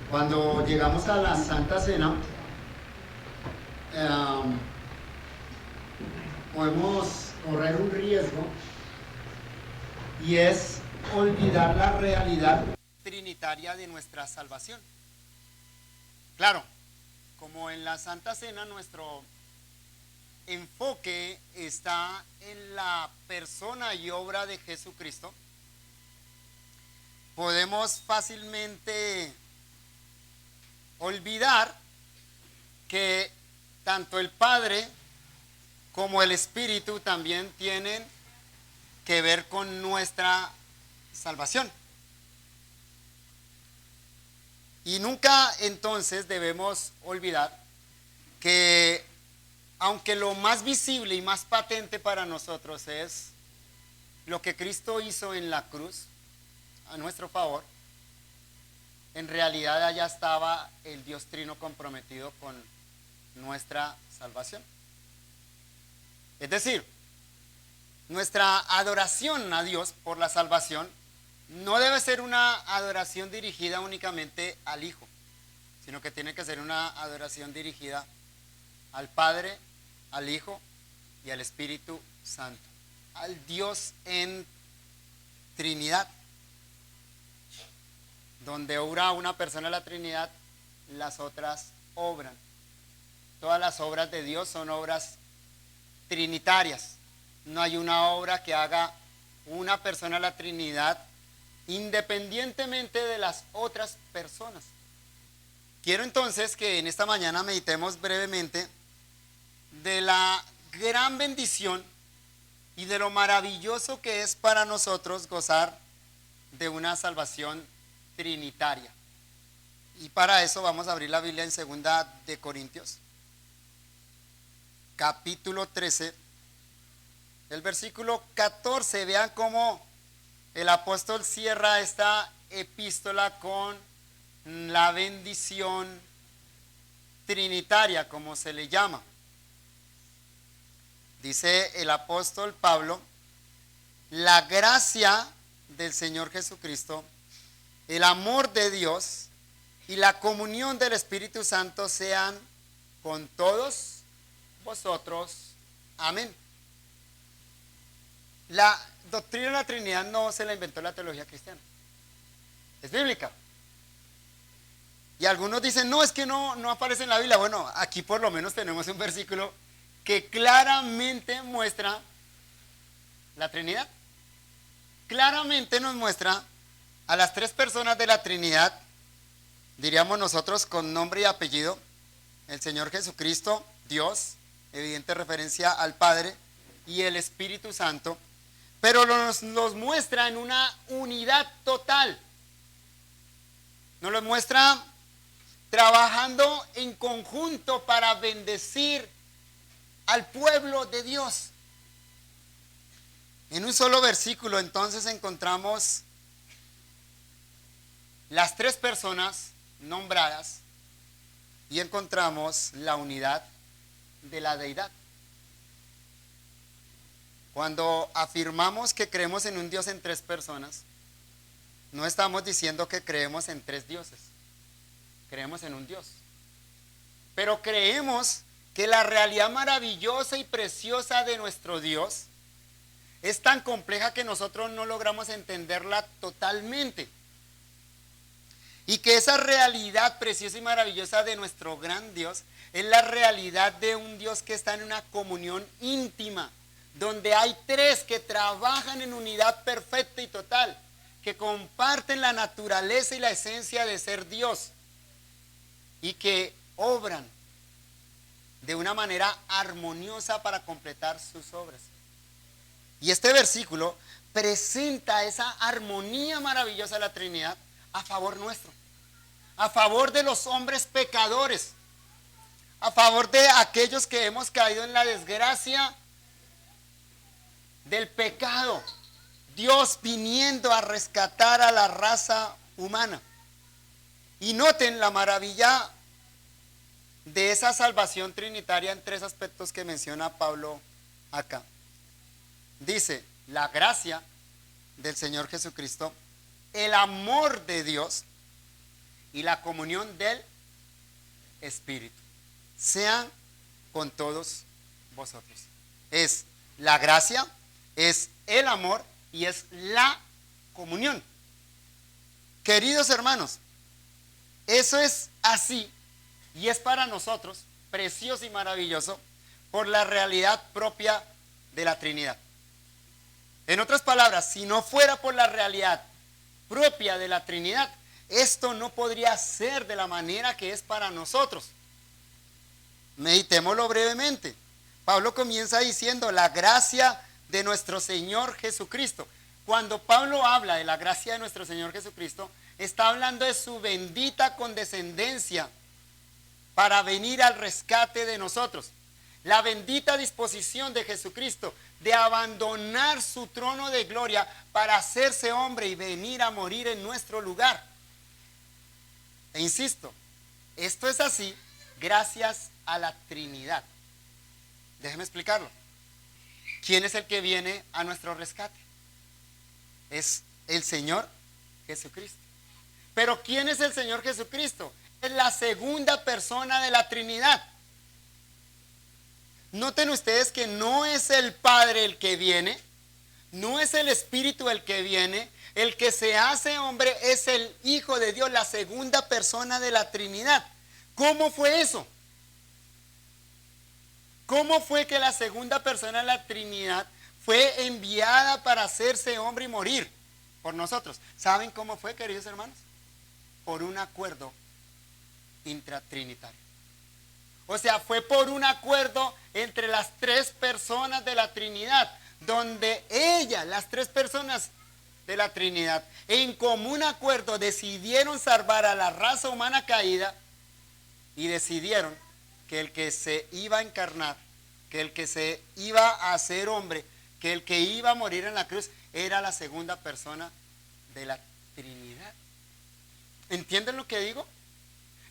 Cuando llegamos a la Santa Cena, podemos correr un riesgo y es olvidar la realidad trinitaria de nuestra salvación. Claro, como en la Santa Cena nuestro enfoque está en la persona y obra de Jesucristo, podemos fácilmente olvidar que tanto el Padre como el Espíritu también tienen que ver con nuestra salvación. Y nunca entonces debemos olvidar que aunque lo más visible y más patente para nosotros es lo que Cristo hizo en la cruz a nuestro favor, en realidad allá estaba el Dios Trino comprometido con nuestra salvación. Es decir, nuestra adoración a Dios por la salvación no debe ser una adoración dirigida únicamente al Hijo, sino que tiene que ser una adoración dirigida al Padre, al Hijo y al Espíritu Santo, al Dios en Trinidad. Donde obra una persona de la Trinidad, las otras obran. Todas las obras de Dios son obras trinitarias. No hay una obra que haga una persona de la Trinidad independientemente de las otras personas. Quiero entonces que en esta mañana meditemos brevemente de la gran bendición y de lo maravilloso que es para nosotros gozar de una salvación trinitaria. Y para eso vamos a abrir la Biblia en 2 capítulo 13, el versículo 14. Vean cómo el apóstol cierra esta epístola con la bendición trinitaria, como se le llama. Dice el apóstol Pablo: la gracia del Señor Jesucristo, el amor de Dios y la comunión del Espíritu Santo sean con todos vosotros. Amén. La doctrina de la Trinidad no se la inventó la teología cristiana. Es bíblica. Y algunos dicen, no, es que no aparece en la Biblia. Bueno, aquí por lo menos tenemos un versículo que claramente muestra la Trinidad. Claramente nos muestra a las tres personas de la Trinidad, diríamos nosotros con nombre y apellido: el Señor Jesucristo, Dios, evidente referencia al Padre, y el Espíritu Santo, pero nos los muestra en una unidad total. Nos los muestra trabajando en conjunto para bendecir al pueblo de Dios. En un solo versículo entonces encontramos las tres personas nombradas y encontramos la unidad de la deidad. Cuando afirmamos que creemos en un Dios en tres personas, no estamos diciendo que creemos en tres dioses. Creemos en un Dios. Pero creemos que la realidad maravillosa y preciosa de nuestro Dios es tan compleja que nosotros no logramos entenderla totalmente. Y que esa realidad preciosa y maravillosa de nuestro gran Dios es la realidad de un Dios que está en una comunión íntima, donde hay tres que trabajan en unidad perfecta y total, que comparten la naturaleza y la esencia de ser Dios y que obran de una manera armoniosa para completar sus obras. Y este versículo presenta esa armonía maravillosa de la Trinidad a favor nuestro, a favor de los hombres pecadores, a favor de aquellos que hemos caído en la desgracia del pecado. Dios viniendo a rescatar a la raza humana. Y noten la maravilla de esa salvación trinitaria en tres aspectos que menciona Pablo acá. Dice, la gracia del Señor Jesucristo, el amor de Dios y la comunión del Espíritu sean con todos vosotros. Es la gracia, es el amor y es la comunión. Queridos hermanos, eso es así y es para nosotros precioso y maravilloso por la realidad propia de la Trinidad. En otras palabras, si no fuera por la realidad propia de la Trinidad, esto no podría ser de la manera que es para nosotros. Meditémoslo brevemente. Pablo comienza diciendo la gracia de nuestro Señor Jesucristo. Cuando Pablo habla de la gracia de nuestro Señor Jesucristo, está hablando de su bendita condescendencia para venir al rescate de nosotros. La bendita disposición de Jesucristo de abandonar su trono de gloria para hacerse hombre y venir a morir en nuestro lugar. E insisto, esto es así gracias a la Trinidad. Déjeme explicarlo. ¿Quién es el que viene a nuestro rescate? Es el Señor Jesucristo. Pero ¿quién es el Señor Jesucristo? Es la segunda persona de la Trinidad. Noten ustedes que no es el Padre el que viene, no es el Espíritu el que viene, el que se hace hombre es el Hijo de Dios, la segunda persona de la Trinidad. ¿Cómo fue eso? ¿Cómo fue que la segunda persona de la Trinidad fue enviada para hacerse hombre y morir por nosotros? ¿Saben cómo fue, queridos hermanos? Por un acuerdo intratrinitario. O sea, fue por un acuerdo entre las tres personas de la Trinidad, donde las tres personas de la Trinidad, en común acuerdo decidieron salvar a la raza humana caída y decidieron que el que se iba a encarnar, que el que se iba a hacer hombre, que el que iba a morir en la cruz era la segunda persona de la Trinidad. ¿Entienden lo que digo?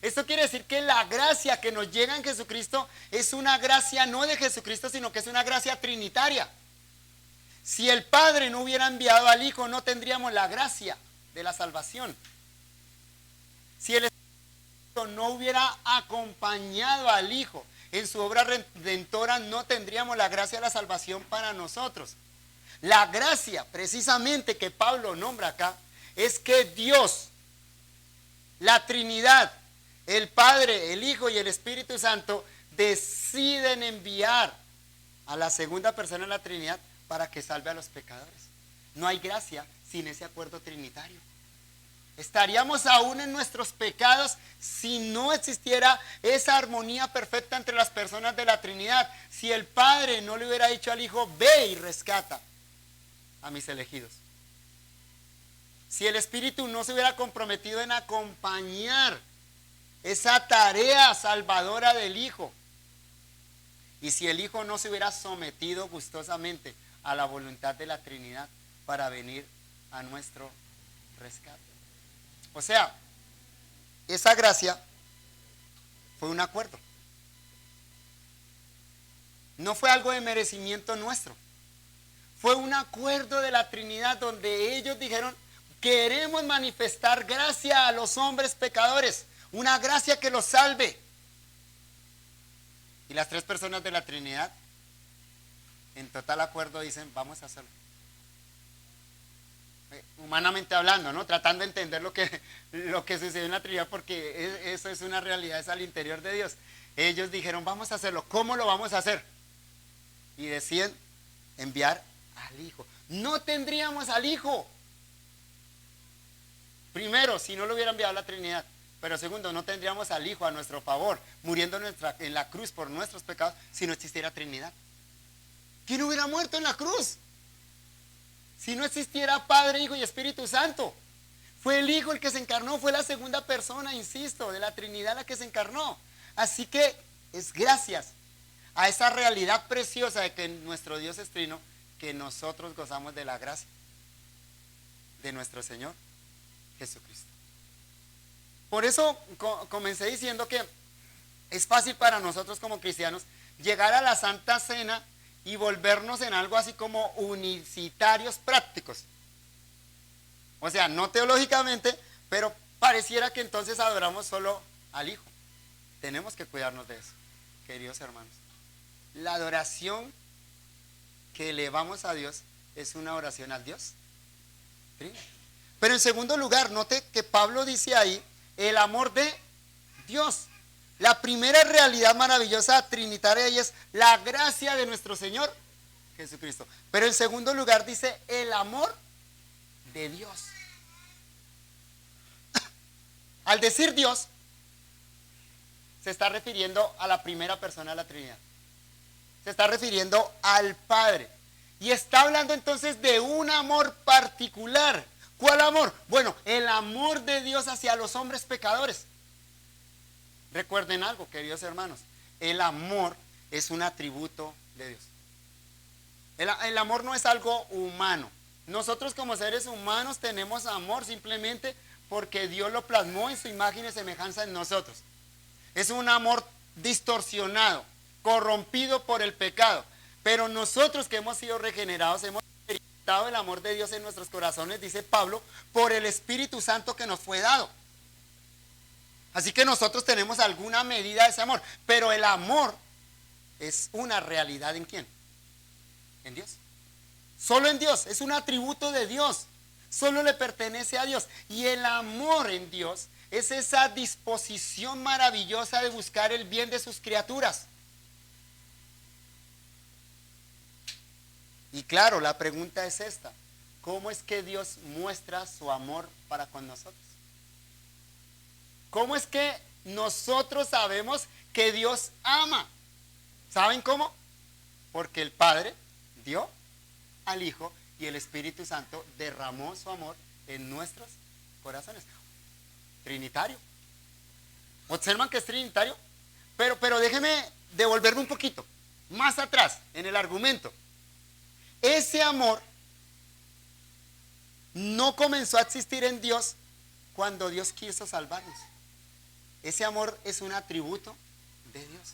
Esto quiere decir que la gracia que nos llega en Jesucristo es una gracia no de Jesucristo, sino que es una gracia trinitaria. Si el Padre no hubiera enviado al Hijo, no tendríamos la gracia de la salvación. Si el Espíritu no hubiera acompañado al Hijo en su obra redentora, no tendríamos la gracia de la salvación para nosotros. La gracia, precisamente, que Pablo nombra acá, es que Dios, la Trinidad, el Padre, el Hijo y el Espíritu Santo deciden enviar a la segunda persona de la Trinidad para que salve a los pecadores. No hay gracia sin ese acuerdo trinitario. Estaríamos aún en nuestros pecados si no existiera esa armonía perfecta entre las personas de la Trinidad. Si el Padre no le hubiera dicho al Hijo, ve y rescata a mis elegidos. Si el Espíritu no se hubiera comprometido en acompañar esa tarea salvadora del Hijo. Y si el Hijo no se hubiera sometido gustosamente a la voluntad de la Trinidad para venir a nuestro rescate. O sea, esa gracia fue un acuerdo. No fue algo de merecimiento nuestro. Fue un acuerdo de la Trinidad donde ellos dijeron, queremos manifestar gracia a los hombres pecadores. Una gracia que los salve. Y las tres personas de la Trinidad, en total acuerdo, dicen, vamos a hacerlo. Humanamente hablando, ¿no? Tratando de entender lo que sucedió en la Trinidad, porque eso es una realidad, es al interior de Dios. Ellos dijeron, vamos a hacerlo. ¿Cómo lo vamos a hacer? Y deciden enviar al Hijo. No tendríamos al Hijo. Primero, si no lo hubiera enviado la Trinidad. Pero segundo, no tendríamos al Hijo a nuestro favor, muriendo en la cruz por nuestros pecados, si no existiera Trinidad. ¿Quién hubiera muerto en la cruz? Si no existiera Padre, Hijo y Espíritu Santo. Fue el Hijo el que se encarnó, fue la segunda persona, insisto, de la Trinidad la que se encarnó. Así que es gracias a esa realidad preciosa de que nuestro Dios es trino, que nosotros gozamos de la gracia de nuestro Señor Jesucristo. Por eso comencé diciendo que es fácil para nosotros como cristianos llegar a la Santa Cena y volvernos en algo así como unicitarios prácticos. O sea, no teológicamente, pero pareciera que entonces adoramos solo al Hijo. Tenemos que cuidarnos de eso, queridos hermanos. La adoración que elevamos a Dios es una oración al Dios Trino. Pero en segundo lugar, note que Pablo dice ahí el amor de Dios. La primera realidad maravillosa trinitaria ahí es la gracia de nuestro Señor Jesucristo. Pero en segundo lugar dice el amor de Dios. Al decir Dios, se está refiriendo a la primera persona de la Trinidad. Se está refiriendo al Padre. Y está hablando entonces de un amor particular. ¿Cuál amor? Bueno, el amor de Dios hacia los hombres pecadores. Recuerden algo, queridos hermanos. El amor es un atributo de Dios. El amor no es algo humano. Nosotros como seres humanos tenemos amor simplemente porque Dios lo plasmó en su imagen y semejanza en nosotros. Es un amor distorsionado, corrompido por el pecado. Pero nosotros que hemos sido regenerados, hemos experimentado el amor de Dios en nuestros corazones, dice Pablo, por el Espíritu Santo que nos fue dado. Así que nosotros tenemos alguna medida de ese amor. Pero el amor es una realidad ¿en quién? En Dios. Solo en Dios, es un atributo de Dios. Solo le pertenece a Dios. Y el amor en Dios es esa disposición maravillosa de buscar el bien de sus criaturas. Y claro, la pregunta es esta: ¿cómo es que Dios muestra su amor para con nosotros? ¿Cómo es que nosotros sabemos que Dios ama? ¿Saben cómo? Porque el Padre dio al Hijo y el Espíritu Santo derramó su amor en nuestros corazones. Trinitario. ¿Observan que es trinitario? Pero déjeme devolverme un poquito más atrás en el argumento. Ese amor no comenzó a existir en Dios cuando Dios quiso salvarnos. Ese amor es un atributo de Dios.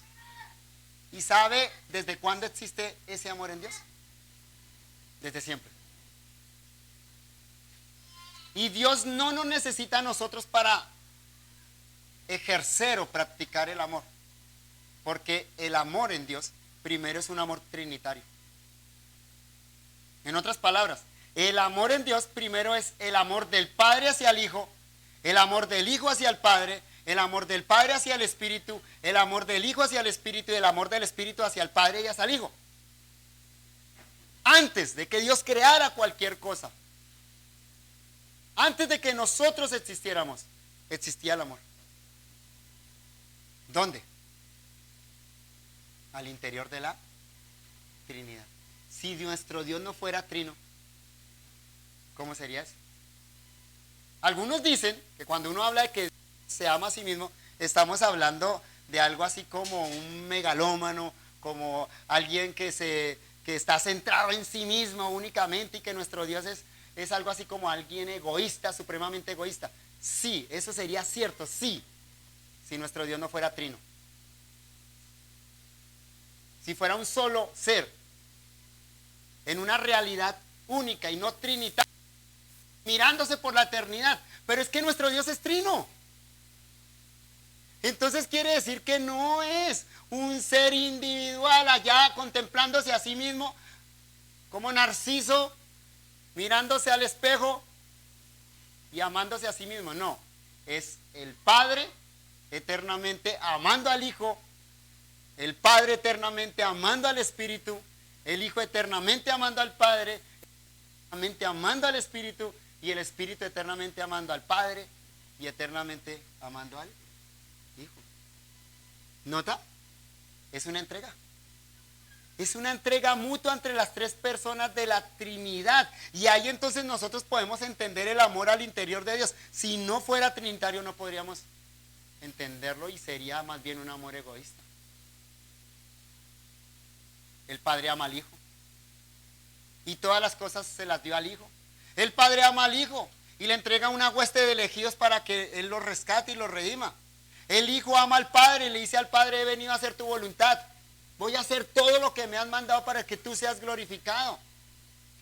¿Y sabe desde cuándo existe ese amor en Dios? Desde siempre. Y Dios no nos necesita a nosotros para ejercer o practicar el amor. Porque el amor en Dios primero es un amor trinitario. En otras palabras, el amor en Dios primero es el amor del Padre hacia el Hijo, el amor del Hijo hacia el Padre, el amor del Padre hacia el Espíritu, el amor del Hijo hacia el Espíritu y el amor del Espíritu hacia el Padre y hacia el Hijo. Antes de que Dios creara cualquier cosa, antes de que nosotros existiéramos, existía el amor. ¿Dónde? Al interior de la Trinidad. Si nuestro Dios no fuera trino, ¿cómo sería eso? Algunos dicen que cuando uno habla de que se ama a sí mismo, estamos hablando de algo así como un megalómano, como alguien que está centrado en sí mismo únicamente y que nuestro Dios es algo así como alguien egoísta, supremamente egoísta. Sí, eso sería cierto, sí, si nuestro Dios no fuera trino. Si fuera un solo ser, en una realidad única y no trinitaria, mirándose por la eternidad. Pero es que nuestro Dios es trino. Entonces quiere decir que no es un ser individual allá contemplándose a sí mismo como Narciso, mirándose al espejo y amándose a sí mismo. No, es el Padre eternamente amando al Hijo, el Padre eternamente amando al Espíritu, el Hijo eternamente amando al Padre, eternamente amando al Espíritu y el Espíritu eternamente amando al Padre y eternamente amando al Hijo. ¿Nota? Es una entrega. Es una entrega mutua entre las tres personas de la Trinidad. Y ahí entonces nosotros podemos entender el amor al interior de Dios. Si no fuera trinitario no podríamos entenderlo y sería más bien un amor egoísta. El Padre ama al Hijo y todas las cosas se las dio al Hijo. El Padre ama al Hijo y le entrega una hueste de elegidos para que Él los rescate y los redima. El Hijo ama al Padre y le dice al Padre: he venido a hacer tu voluntad. Voy a hacer todo lo que me has mandado para que tú seas glorificado.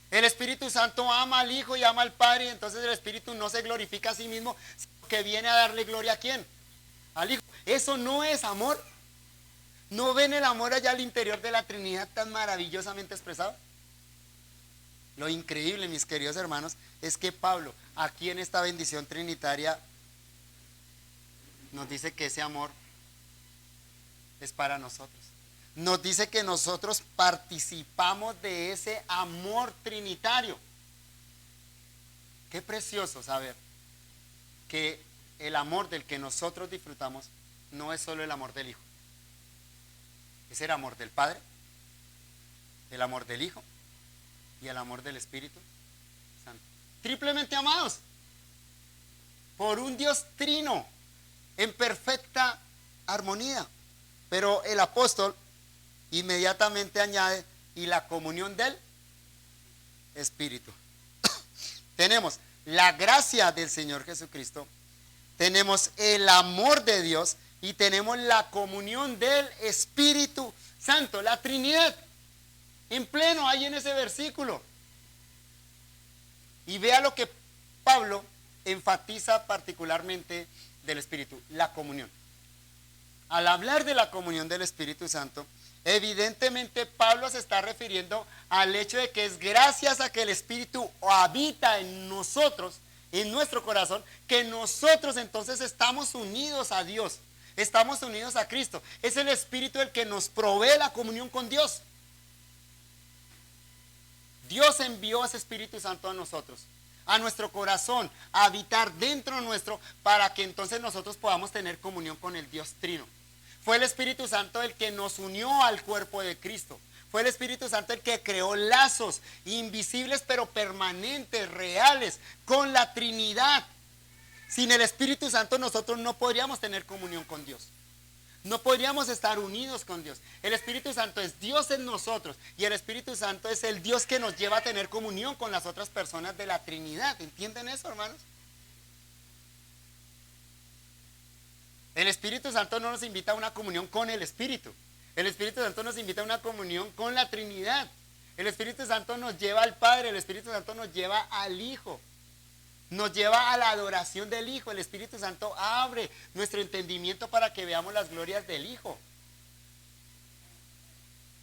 El Espíritu Santo ama al Hijo y ama al Padre, y entonces el Espíritu no se glorifica a sí mismo, que viene a darle gloria ¿a quién? Al Hijo. ¿Eso no es amor? ¿No ven el amor allá al interior de la Trinidad tan maravillosamente expresado? Lo increíble, mis queridos hermanos, es que Pablo, aquí en esta bendición trinitaria, nos dice que ese amor es para nosotros. Nos dice que nosotros participamos de ese amor trinitario. Qué precioso saber que el amor del que nosotros disfrutamos no es solo el amor del Hijo. Es el amor del Padre, el amor del Hijo y el amor del Espíritu Santo. Triplemente amados por un Dios trino en perfecta armonía. Pero el apóstol inmediatamente añade, y la comunión del Espíritu. Tenemos la gracia del Señor Jesucristo, tenemos el amor de Dios y tenemos la comunión del Espíritu Santo, la Trinidad, en pleno ahí en ese versículo. Y vea lo que Pablo enfatiza particularmente del Espíritu, la comunión. Al hablar de la comunión del Espíritu Santo, evidentemente Pablo se está refiriendo al hecho de que es gracias a que el Espíritu habita en nosotros, en nuestro corazón, que nosotros entonces estamos unidos a Dios, estamos unidos a Cristo. Es el Espíritu el que nos provee la comunión con Dios. Dios envió a ese Espíritu Santo a nosotros, a nuestro corazón, a habitar dentro nuestro, para que entonces nosotros podamos tener comunión con el Dios Trino. Fue el Espíritu Santo el que nos unió al cuerpo de Cristo. Fue el Espíritu Santo el que creó lazos invisibles pero permanentes, reales, con la Trinidad. Sin el Espíritu Santo nosotros no podríamos tener comunión con Dios. No podríamos estar unidos con Dios. El Espíritu Santo es Dios en nosotros y el Espíritu Santo es el Dios que nos lleva a tener comunión con las otras personas de la Trinidad. ¿Entienden eso, hermanos? El Espíritu Santo no nos invita a una comunión con el Espíritu. El Espíritu Santo nos invita a una comunión con la Trinidad. El Espíritu Santo nos lleva al Padre, el Espíritu Santo nos lleva al Hijo. Nos lleva a la adoración del Hijo. El Espíritu Santo abre nuestro entendimiento para que veamos las glorias del Hijo.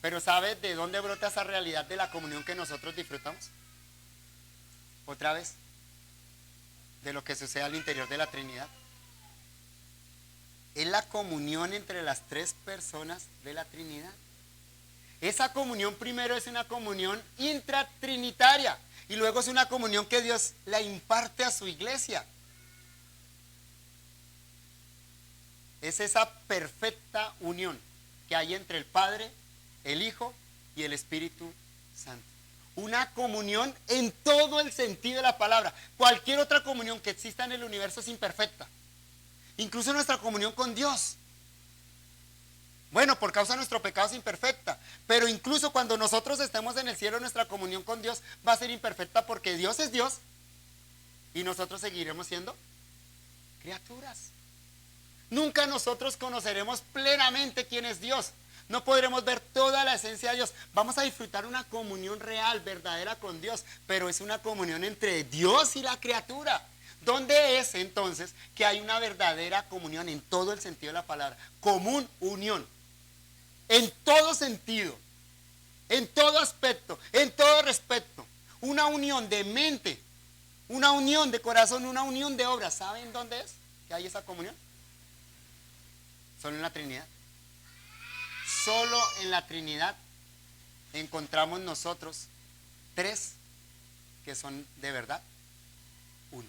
Pero ¿sabe de dónde brota esa realidad de la comunión que nosotros disfrutamos? Otra vez, de lo que sucede al interior de la Trinidad. Es la comunión entre las tres personas de la Trinidad. Esa comunión primero es una comunión intratrinitaria y luego es una comunión que Dios la imparte a su iglesia. Es esa perfecta unión que hay entre el Padre, el Hijo y el Espíritu Santo. Una comunión en todo el sentido de la palabra. Cualquier otra comunión que exista en el universo es imperfecta. Incluso nuestra comunión con Dios. Bueno, por causa de nuestro pecado es imperfecta. Pero incluso cuando nosotros estemos en el cielo, nuestra comunión con Dios va a ser imperfecta porque Dios es Dios. Y nosotros seguiremos siendo criaturas. Nunca nosotros conoceremos plenamente quién es Dios. No podremos ver toda la esencia de Dios. Vamos a disfrutar una comunión real, verdadera con Dios. Pero es una comunión entre Dios y la criatura. ¿Dónde es entonces que hay una verdadera comunión en todo el sentido de la palabra? Común, unión. En todo sentido, en todo aspecto, en todo respecto. Una unión de mente, una unión de corazón, una unión de obras. ¿Saben dónde es que hay esa comunión? Solo en la Trinidad. Solo en la Trinidad encontramos nosotros tres que son de verdad uno.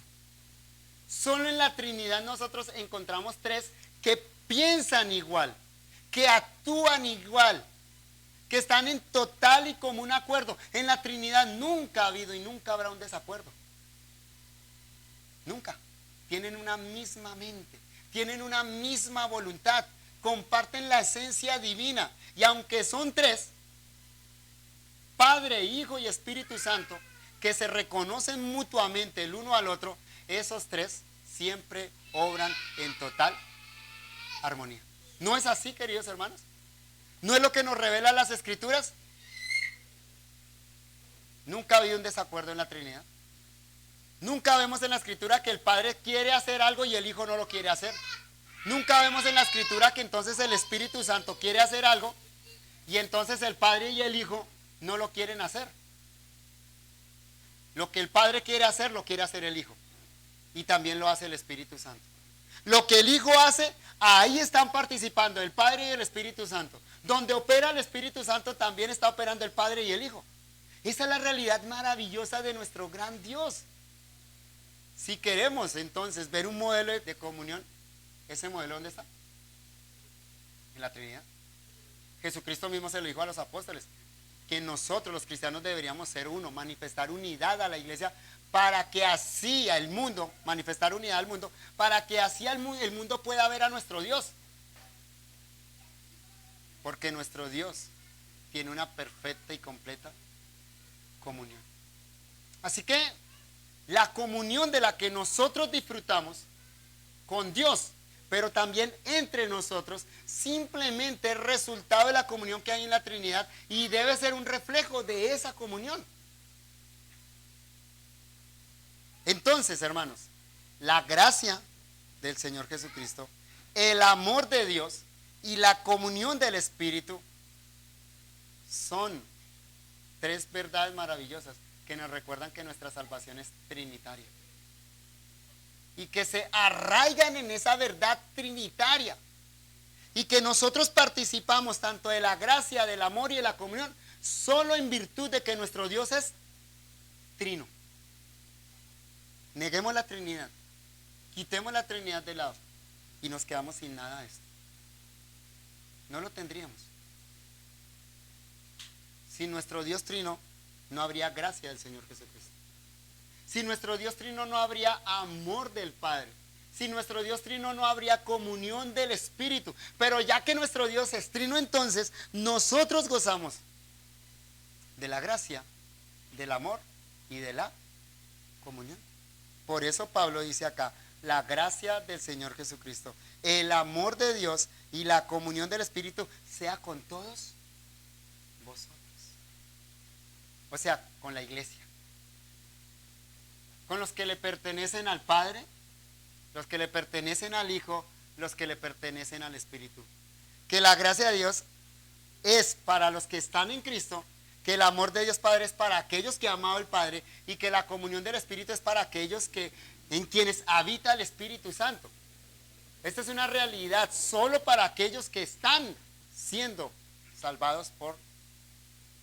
Solo en la Trinidad nosotros encontramos tres que piensan igual, que actúan igual, que están en total y común acuerdo. En la Trinidad nunca ha habido y nunca habrá un desacuerdo. Nunca. Tienen una misma mente, tienen una misma voluntad, comparten la esencia divina. Y aunque son tres, Padre, Hijo y Espíritu Santo, que se reconocen mutuamente el uno al otro, esos tres siempre obran en total armonía. ¿No es así, queridos hermanos? ¿No es lo que nos revela las Escrituras? Nunca ha habido un desacuerdo en la Trinidad. Nunca vemos en la escritura que el Padre quiere hacer algo y el Hijo no lo quiere hacer. Nunca vemos en la escritura que entonces el Espíritu Santo quiere hacer algo y entonces el Padre y el Hijo no lo quieren hacer. Lo que el Padre quiere hacer, lo quiere hacer el Hijo. Y también lo hace el Espíritu Santo. Lo que el Hijo hace, ahí están participando el Padre y el Espíritu Santo. Donde opera el Espíritu Santo, también está operando el Padre y el Hijo. Esa es la realidad maravillosa de nuestro gran Dios. Si queremos entonces ver un modelo de comunión, ¿ese modelo dónde está? En la Trinidad. Jesucristo mismo se lo dijo a los apóstoles, que nosotros los cristianos deberíamos ser uno, manifestar unidad a la iglesia, para que así el mundo, manifestar unidad al mundo, para que así el mundo pueda ver a nuestro Dios. Porque nuestro Dios tiene una perfecta y completa comunión. Así que la comunión de la que nosotros disfrutamos con Dios, pero también entre nosotros, simplemente es resultado de la comunión que hay en la Trinidad y debe ser un reflejo de esa comunión. Entonces, hermanos, la gracia del Señor Jesucristo, el amor de Dios y la comunión del Espíritu son tres verdades maravillosas que nos recuerdan que nuestra salvación es trinitaria y que se arraigan en esa verdad trinitaria y que nosotros participamos tanto de la gracia, del amor y de la comunión solo en virtud de que nuestro Dios es trino. Neguemos la Trinidad, quitemos la Trinidad de lado y nos quedamos sin nada de esto. No lo tendríamos. Sin nuestro Dios trino no habría gracia del Señor Jesucristo. Sin nuestro Dios trino no habría amor del Padre. Sin nuestro Dios trino no habría comunión del Espíritu. Pero ya que nuestro Dios es trino, entonces nosotros gozamos de la gracia, del amor y de la comunión. Por eso Pablo dice acá, la gracia del Señor Jesucristo, el amor de Dios y la comunión del Espíritu sea con todos vosotros. O sea, con la iglesia. Con los que le pertenecen al Padre, los que le pertenecen al Hijo, los que le pertenecen al Espíritu. Que la gracia de Dios es para los que están en Cristo, que el amor de Dios Padre es para aquellos que han amado al Padre y que la comunión del Espíritu es para aquellos en quienes habita el Espíritu Santo. Esta es una realidad solo para aquellos que están siendo salvados por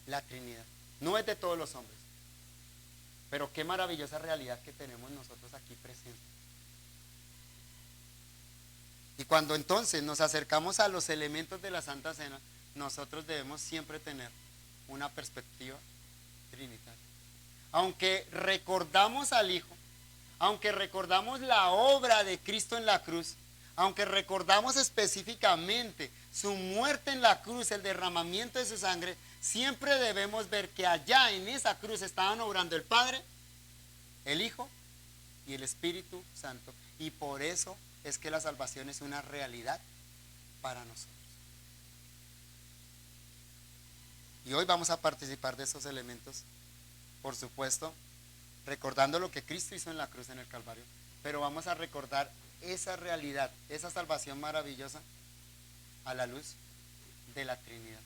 la Trinidad. No es de todos los hombres. Pero qué maravillosa realidad que tenemos nosotros aquí presentes. Y cuando entonces nos acercamos a los elementos de la Santa Cena, nosotros debemos siempre tener una perspectiva trinitaria. Aunque recordamos al Hijo, aunque recordamos la obra de Cristo en la cruz, aunque recordamos específicamente su muerte en la cruz, el derramamiento de su sangre, siempre debemos ver que allá en esa cruz estaban obrando el Padre, el Hijo y el Espíritu Santo. Y por eso es que la salvación es una realidad para nosotros. Y hoy vamos a participar de esos elementos, por supuesto, recordando lo que Cristo hizo en la cruz en el Calvario, pero vamos a recordar esa realidad, esa salvación maravillosa a la luz de la Trinidad.